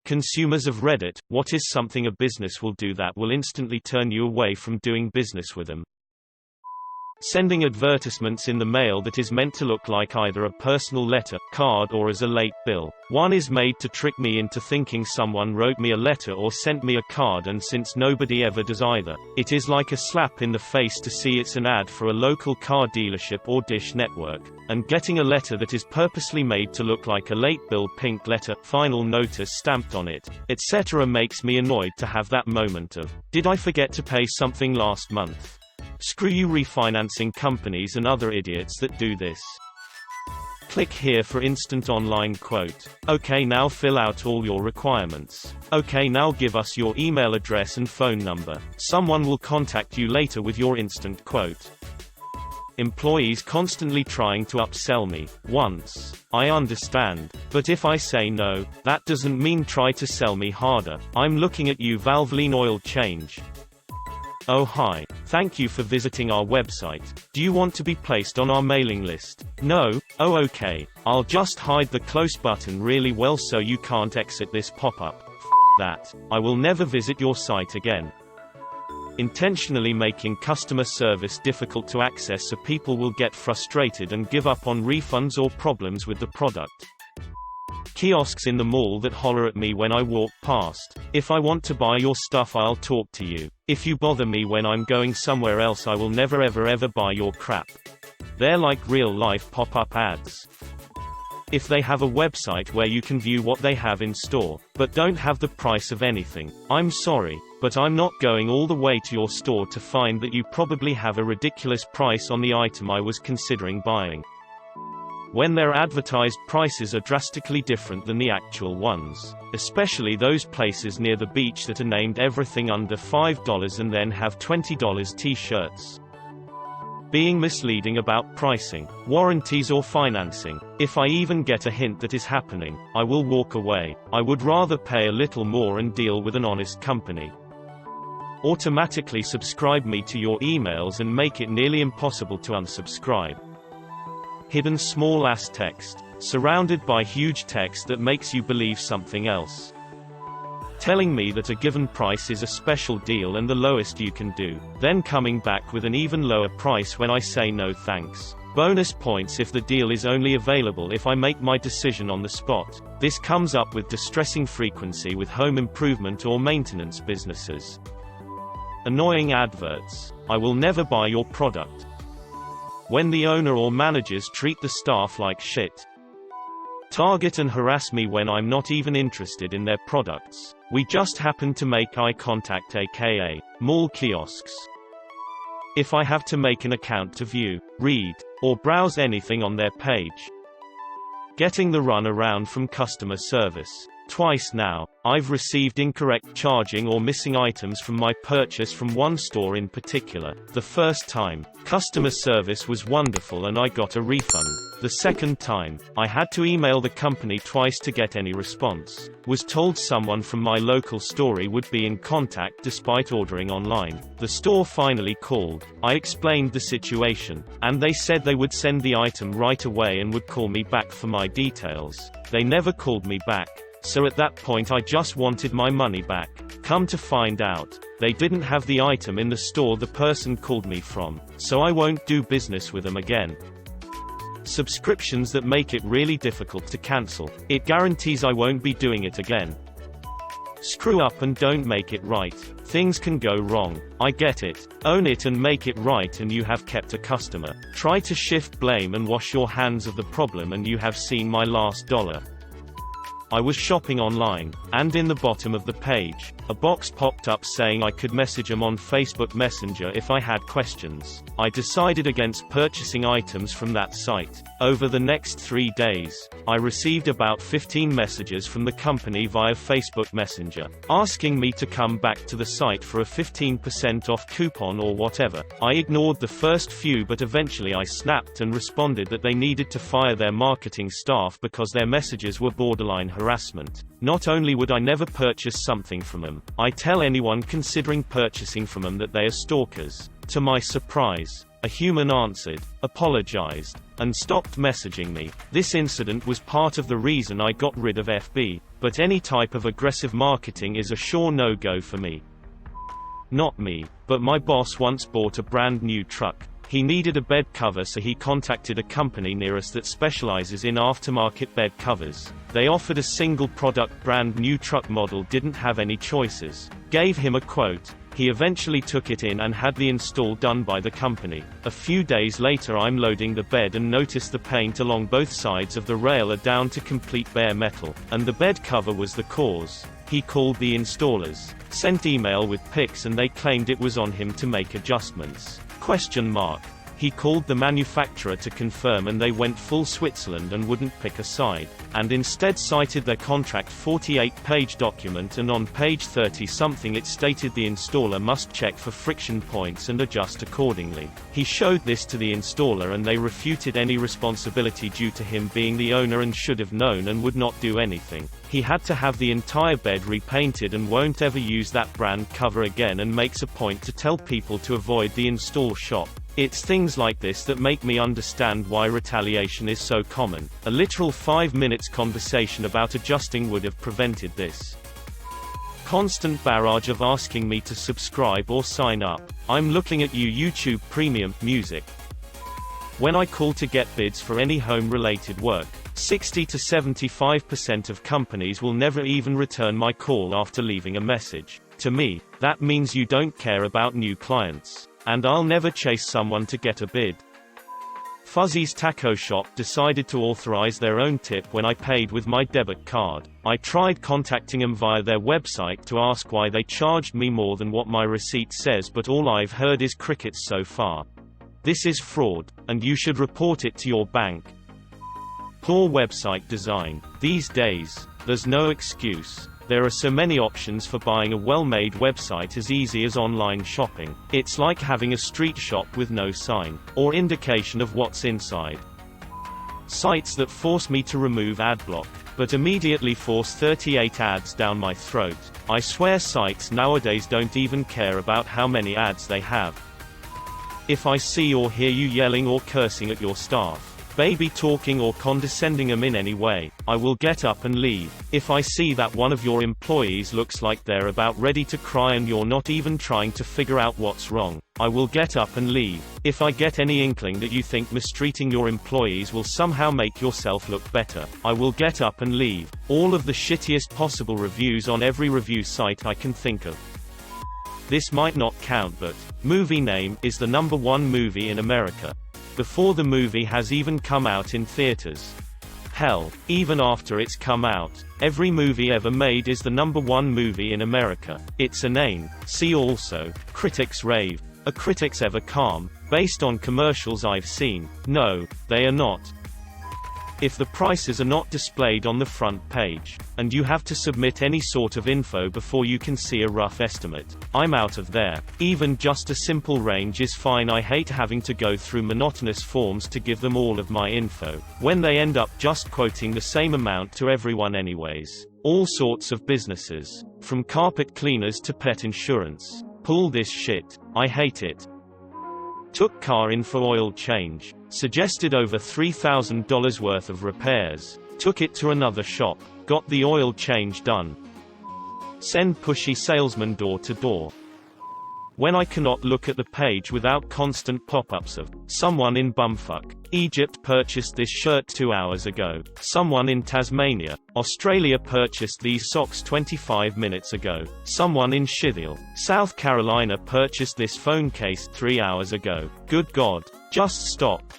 Consumers of Reddit, what is something a business will do that will instantly turn you away from doing business with them? Sending advertisements in the mail that is meant to look like either a personal letter, card or as a late bill. One is made to trick me into thinking someone wrote me a letter or sent me a card, and since nobody ever does either, it is like a slap in the face to see it's an ad for a local car dealership or Dish Network. And getting a letter that is purposely made to look like a late bill pink letter, final notice stamped on it, etc. makes me annoyed to have that moment of, did I forget to pay something last month? Screw you refinancing companies and other idiots that do this. Click here for instant online quote. Okay, now fill out all your requirements. Okay, now give us your email address and phone number. Someone will contact you later with your instant quote. Employees constantly trying to upsell me. Once. I understand. But if I say no, that doesn't mean try to sell me harder. I'm looking at you, Valvoline oil change. Oh hi. Thank you for visiting our website. Do you want to be placed on our mailing list? No? Oh okay. I'll just hide the close button really well so you can't exit this pop-up. That. I will never visit your site again. Intentionally making customer service difficult to access so people will get frustrated and give up on refunds or problems with the product. Kiosks in the mall that holler at me when I walk past. If I want to buy your stuff, I'll talk to you. If you bother me when I'm going somewhere else, I will never ever buy your crap. They're like real-life pop-up ads. If they have a website where you can view what they have in store, but don't have the price of anything, I'm sorry, but I'm not going all the way to your store to find that you probably have a ridiculous price on the item I was considering buying. When their advertised prices are drastically different than the actual ones. Especially those places near the beach that are named everything under $5 and then have $20 t-shirts. Being misleading about pricing, warranties or financing. If I even get a hint that is happening, I will walk away. I would rather pay a little more and deal with an honest company. Automatically subscribe me to your emails and make it nearly impossible to unsubscribe. Hidden small-ass text, surrounded by huge text that makes you believe something else. Telling me that a given price is a special deal and the lowest you can do, then coming back with an even lower price when I say no thanks. Bonus points if the deal is only available if I make my decision on the spot. This comes up with distressing frequency with home improvement or maintenance businesses. Annoying adverts. I will never buy your product. When the owner or managers treat the staff like shit. Target and harass me when I'm not even interested in their products. We just happen to make eye contact, aka mall kiosks. If I have to make an account to view, read, or browse anything on their page. Getting the run around from customer service. Twice now, I've received incorrect charging or missing items from my purchase from one store in particular. The first time, customer service was wonderful and I got a refund. The second time, I had to email the company twice to get any response. Was told someone from my local store would be in contact despite ordering online. The store finally called. I explained the situation, and they said they would send the item right away and would call me back for my details. They never called me back. So at that point I just wanted my money back. Come to find out, they didn't have the item in the store the person called me from, so I won't do business with them again. Subscriptions that make it really difficult to cancel. It guarantees I won't be doing it again. Screw up and don't make it right. Things can go wrong. I get it. Own it and make it right and you have kept a customer. Try to shift blame and wash your hands of the problem and you have seen my last dollar. I was shopping online, and in the bottom of the page, a box popped up saying I could message them on Facebook Messenger if I had questions. I decided against purchasing items from that site. Over the next 3 days, I received about 15 messages from the company via Facebook Messenger, asking me to come back to the site for a 15% off coupon or whatever. I ignored the first few, but eventually I snapped and responded that they needed to fire their marketing staff because their messages were borderline harassment. Not only would I never purchase something from them, I tell anyone considering purchasing from them that they are stalkers. To my surprise, A human answered, apologized, and stopped messaging me. This incident was part of the reason I got rid of FB, but any type of aggressive marketing is a sure no-go for me. Not me, but my boss once bought a brand new truck. He needed a bed cover, so he contacted a company near us that specializes in aftermarket bed covers. They offered a single product brand new truck model, didn't have any choices. Gave him a quote. He eventually took it in and had the install done by the company. A few days later I'm loading the bed and notice the paint along both sides of the rail are down to complete bare metal, and the bed cover was the cause. He called the installers, sent email with pics, and they claimed it was on him to make adjustments. He called the manufacturer to confirm, and they went full Switzerland and wouldn't pick a side, and instead cited their contract 48-page document, and on page 30-something it stated the installer must check for friction points and adjust accordingly. He showed this to the installer and they refuted any responsibility due to him being the owner and should have known and would not do anything. He had to have the entire bed repainted and won't ever use that brand cover again, and makes a point to tell people to avoid the install shop. It's things like this that make me understand why retaliation is so common. A literal 5 minutes conversation about adjusting would have prevented this. Constant barrage of asking me to subscribe or sign up. I'm looking at you YouTube Premium Music. When I call to get bids for any home-related work, 60 to 75% of companies will never even return my call after leaving a message. To me, that means you don't care about new clients. And I'll never chase someone to get a bid. Fuzzy's Taco Shop decided to authorize their own tip when I paid with my debit card. I tried contacting them via their website to ask why they charged me more than what my receipt says, but all I've heard is crickets so far. This is fraud, and you should report it to your bank. Poor website design. These days, there's no excuse. There are so many options for buying a well-made website, as easy as online shopping. It's like having a street shop with no sign, or indication of what's inside. Sites that force me to remove adblock, but immediately force 38 ads down my throat. I swear sites nowadays don't even care about how many ads they have. If I see or hear you yelling or cursing at your staff, baby talking or condescending them in any way, I will get up and leave. If I see that one of your employees looks like they're about ready to cry and you're not even trying to figure out what's wrong, I will get up and leave. If I get any inkling that you think mistreating your employees will somehow make yourself look better, I will get up and leave. All of the shittiest possible reviews on every review site I can think of. This might not count, but movie name is the #1 movie in America. Before the movie has even come out in theaters. Hell, even after it's come out, every movie ever made is the #1 movie in America. It's a name. See also, critics rave. Are critics ever calm? Based on commercials I've seen, no, they are not. If the prices are not displayed on the front page, and you have to submit any sort of info before you can see a rough estimate, I'm out of there. Even just a simple range is fine. I hate having to go through monotonous forms to give them all of my info, when they end up just quoting the same amount to everyone anyways. All sorts of businesses, from carpet cleaners to pet insurance, pull this shit. I hate it. Took car in for oil change. Suggested over $3,000 worth of repairs. Took it to another shop. Got the oil change done. Send pushy salesman door to door. When I cannot look at the page without constant pop-ups of, someone in bumfuck Egypt purchased this shirt 2 hours ago. Someone in Tasmania, Australia purchased these socks 25 minutes ago. Someone in Shitheel, South Carolina purchased this phone case 3 hours ago. Good God. Just stop.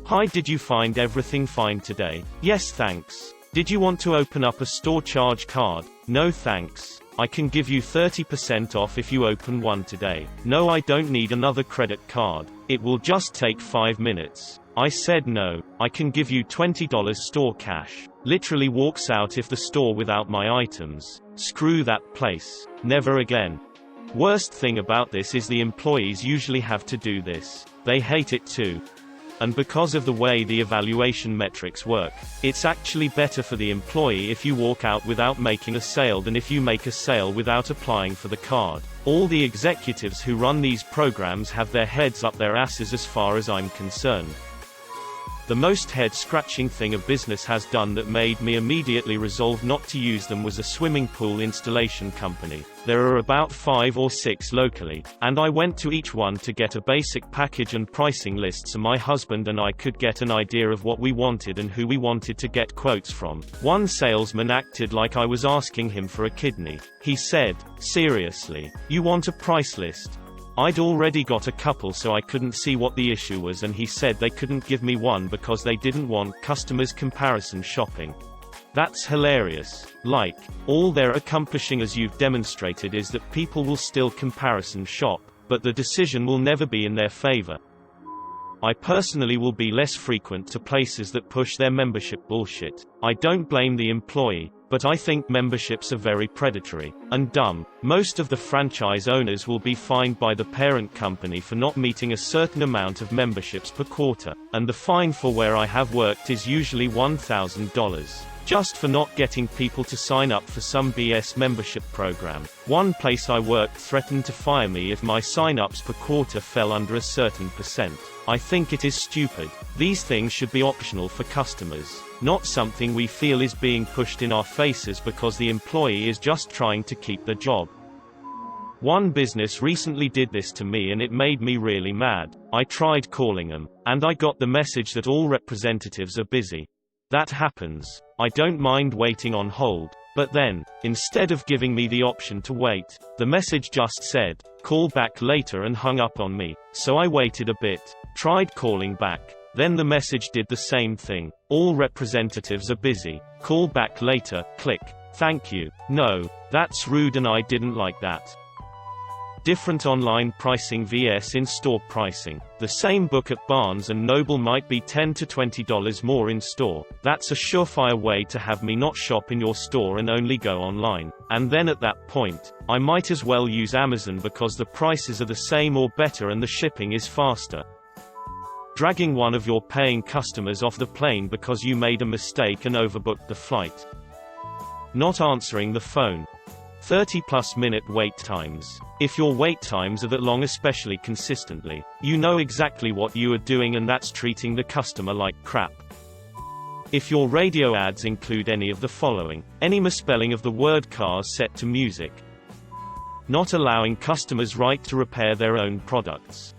Hi, did you find everything fine today? Yes thanks. Did you want to open up a store charge card? No thanks. I can give you 30% off if you open one today. No, I don't need another credit card. It will just take 5 minutes. I said no. I can give you $20 store cash. Literally walks out if the store without my items. Screw that place. Never again. Worst thing about this is the employees usually have to do this. They hate it too. And because of the way the evaluation metrics work, it's actually better for the employee if you walk out without making a sale than if you make a sale without applying for the card. All the executives who run these programs have their heads up their asses as far as I'm concerned. The most head-scratching thing a business has done that made me immediately resolve not to use them was a swimming pool installation company. There are about 5 or 6 locally, and I went to each one to get a basic package and pricing list so my husband and I could get an idea of what we wanted and who we wanted to get quotes from. One salesman acted like I was asking him for a kidney. He said, "Seriously? You want a price list?" I'd already got a couple so I couldn't see what the issue was, and he said they couldn't give me one because they didn't want customers comparison shopping. That's hilarious. Like, all they're accomplishing, as you've demonstrated, is that people will still comparison shop, but the decision will never be in their favor. I personally will be less frequent to places that push their membership bullshit. I don't blame the employee, but I think memberships are very predatory and dumb. Most of the franchise owners will be fined by the parent company for not meeting a certain amount of memberships per quarter, and the fine for where I have worked is usually $1,000. Just for not getting people to sign up for some BS membership program. One place I worked threatened to fire me if my sign-ups per quarter fell under a certain percent. I think it is stupid. These things should be optional for customers, not something we feel is being pushed in our faces because the employee is just trying to keep the job. One business recently did this to me and it made me really mad. I tried calling them, and I got the message that all representatives are busy. That happens. I don't mind waiting on hold, but then, instead of giving me the option to wait, the message just said, "Call back later," and hung up on me. So I waited a bit, tried calling back. Then the message did the same thing. "All representatives are busy. Call back later." Click. Thank you. No, that's rude and I didn't like that. Different online pricing vs in-store pricing. The same book at Barnes & Noble might be $10 to $20 more in store. That's a surefire way to have me not shop in your store and only go online. And then at that point, I might as well use Amazon because the prices are the same or better and the shipping is faster. Dragging one of your paying customers off the plane because you made a mistake and overbooked the flight. Not answering the phone. 30+ minute wait times. If your wait times are that long, especially consistently, you know exactly what you are doing, and that's treating the customer like crap. If your radio ads include any of the following: any misspelling of the word cars set to music. Not allowing customers right to repair their own products.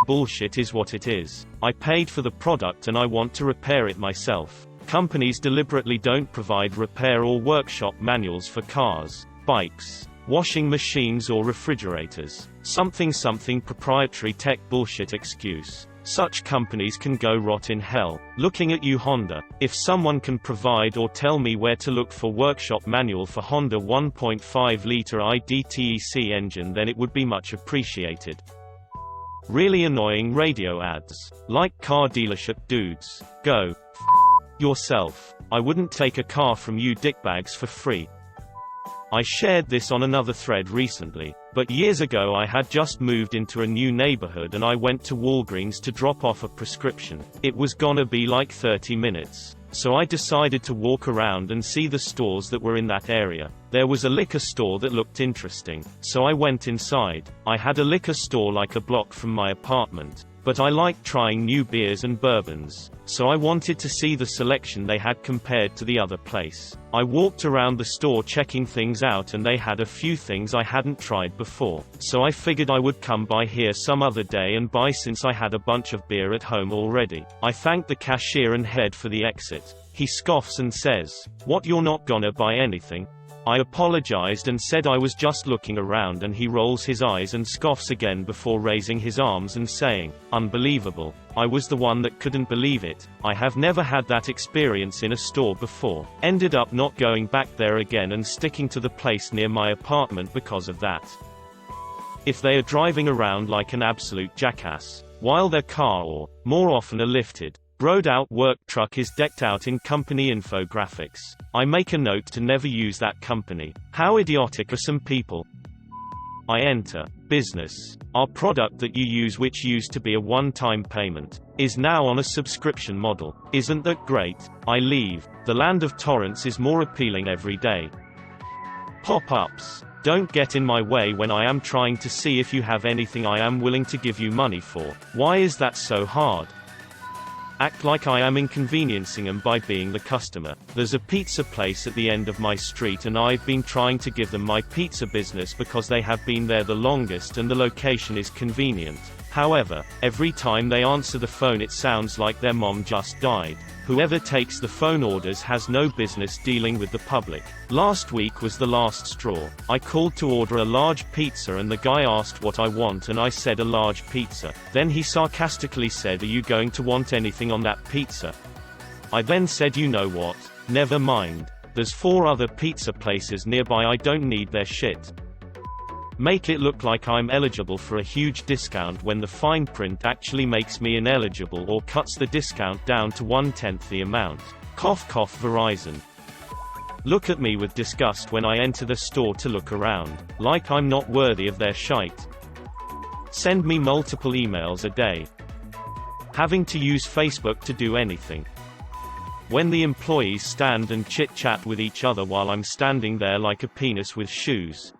Bullshit is what it is. I paid for the product and I want to repair it myself. Companies deliberately don't provide repair or workshop manuals for cars, bikes, washing machines or refrigerators. Something proprietary tech bullshit excuse. Such companies can go rot in hell. Looking at you, Honda. If someone can provide or tell me where to look for workshop manual for Honda 1.5-liter IDTEC engine, then it would be much appreciated. Really annoying radio ads. Like car dealership dudes. Go yourself. I wouldn't take a car from you dickbags for free. I shared this on another thread recently, but years ago I had just moved into a new neighborhood and I went to Walgreens to drop off a prescription. It was gonna be like 30 minutes. So I decided to walk around and see the stores that were in that area. There was a liquor store that looked interesting, so I went inside. I had a liquor store like a block from my apartment, but I liked trying new beers and bourbons, so I wanted to see the selection they had compared to the other place. I walked around the store checking things out and they had a few things I hadn't tried before, so I figured I would come by here some other day and buy since I had a bunch of beer at home already. I thanked the cashier and head for the exit. He scoffs and says, "What, you're not gonna buy anything?" I apologized and said I was just looking around, and he rolls his eyes and scoffs again before raising his arms and saying, "Unbelievable. I was the one that couldn't believe it. I have never had that experience in a store before." Ended up not going back there again and sticking to the place near my apartment because of that. If they are driving around like an absolute jackass, while their car, or, more often, a lifted, broed-out work truck is decked out in company infographics, I make a note to never use that company. How idiotic are some people? I enter. Business. Our product that you use, which used to be a one-time payment. Is now on a subscription model. Isn't that great? I leave. The land of torrents is more appealing every day. Pop-ups. Don't get in my way when I am trying to see if you have anything I am willing to give you money for. Why is that so hard? Act like I am inconveniencing them by being the customer. There's a pizza place at the end of my street and I've been trying to give them my pizza business because they have been there the longest and the location is convenient. However, every time they answer the phone it sounds like their mom just died. Whoever takes the phone orders has no business dealing with the public. Last week was the last straw. I called to order a large pizza and the guy asked what I want and I said a large pizza. Then he sarcastically said, "Are you going to want anything on that pizza?" I then said, "You know what? Never mind. There's 4 other pizza places nearby, I don't need their shit." Make it look like I'm eligible for a huge discount when the fine print actually makes me ineligible or cuts the discount down to 1/10 the amount. Cough cough Verizon. Look at me with disgust when I enter the store to look around, like I'm not worthy of their shite. Send me multiple emails a day. Having to use Facebook to do anything. When the employees stand and chit-chat with each other while I'm standing there like a penis with shoes.